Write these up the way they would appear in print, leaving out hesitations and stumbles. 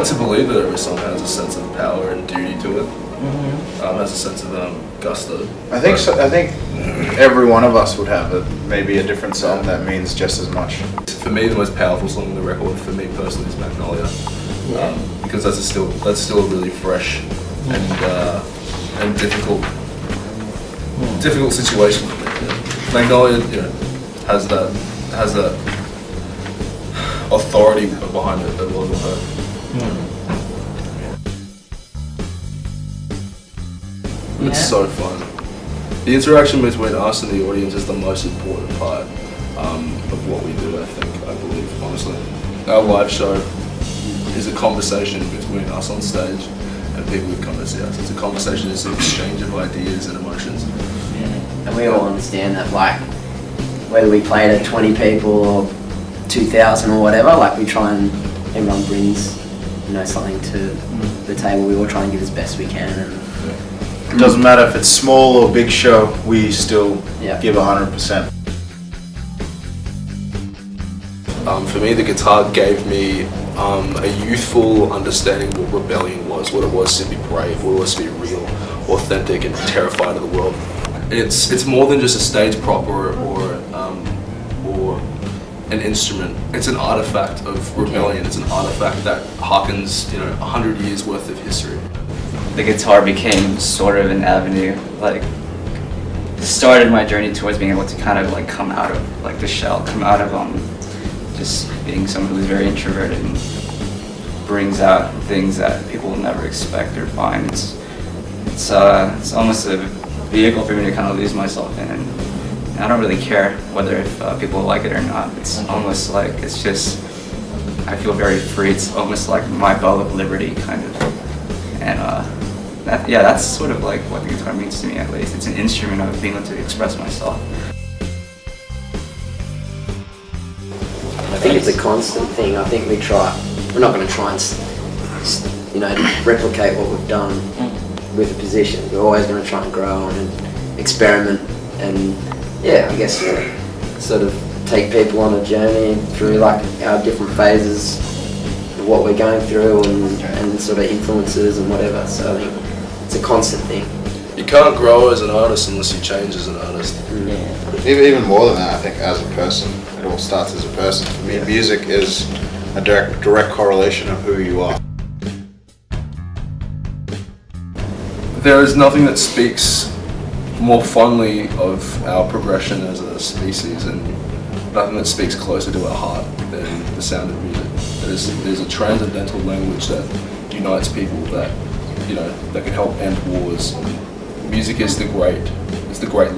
to believe that every song has a sense of power and duty to it. Has a sense of gusto. I think so. I think every one of us would have maybe a different song that means just as much. For me, the most powerful song on the record, for me personally, is Magnolia, because that's still a really fresh and difficult situation for me. Magnolia, has that authority behind it that wasn't her. It's so fun. The interaction between us and the audience is the most important part of what we do, I believe, honestly. Our live show is a conversation between us on stage and people who come to see us. It's a conversation, it's an exchange of ideas and emotions. And we all understand that, like, whether we play to 20 people or 2,000 or whatever, like, we try and everyone brings, something to the table. We all try and give as best we can. And it doesn't matter if it's small or big show, we still give 100%. For me, the guitar gave me a youthful understanding of what rebellion was, what it was to be brave, what it was to be real, authentic, and terrified of the world. It's more than just a stage prop or an instrument. It's an artifact of rebellion. It's an artifact that harkens, 100 years worth of history. The guitar became sort of an avenue, started my journey towards being able to kind of come out of the shell, come out of just being someone who's very introverted and brings out things that people will never expect or find. It's almost a vehicle for me to kind of lose myself in, and I don't really care whether if people like it or not. It's almost like it's just, I feel very free. It's almost like my bell of liberty kind of, and that's sort of what the guitar means to me, at least. It's an instrument of being able to express myself. I think it's a constant thing. I think we're not going to try and replicate what we've done with the position. We're always going to try and grow and experiment, and I guess sort of take people on a journey through our different phases of what we're going through and sort of influences and whatever. So I think it's a constant thing. You can't grow as an artist unless you change as an artist. Even more than that, I think, as a person. It all starts as a person. For me, music is a direct correlation of who you are. There is nothing that speaks more fondly of our progression as a species, and nothing that speaks closer to our heart than the sound of music. There's a transcendental language that unites people, that that can help end wars. Music is the great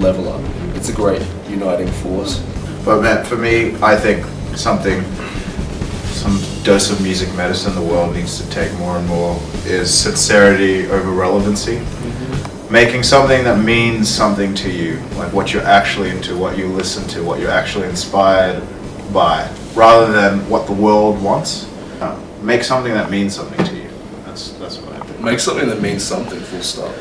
leveler. It's a great uniting force. But man, for me, I think some dose of music medicine the world needs to take more and more is sincerity over relevancy. Making something that means something to you, like what you're actually into, what you listen to, what you're actually inspired by, rather than what the world wants. Make something that means something to you. That's what I think. Make something that means something, full stop.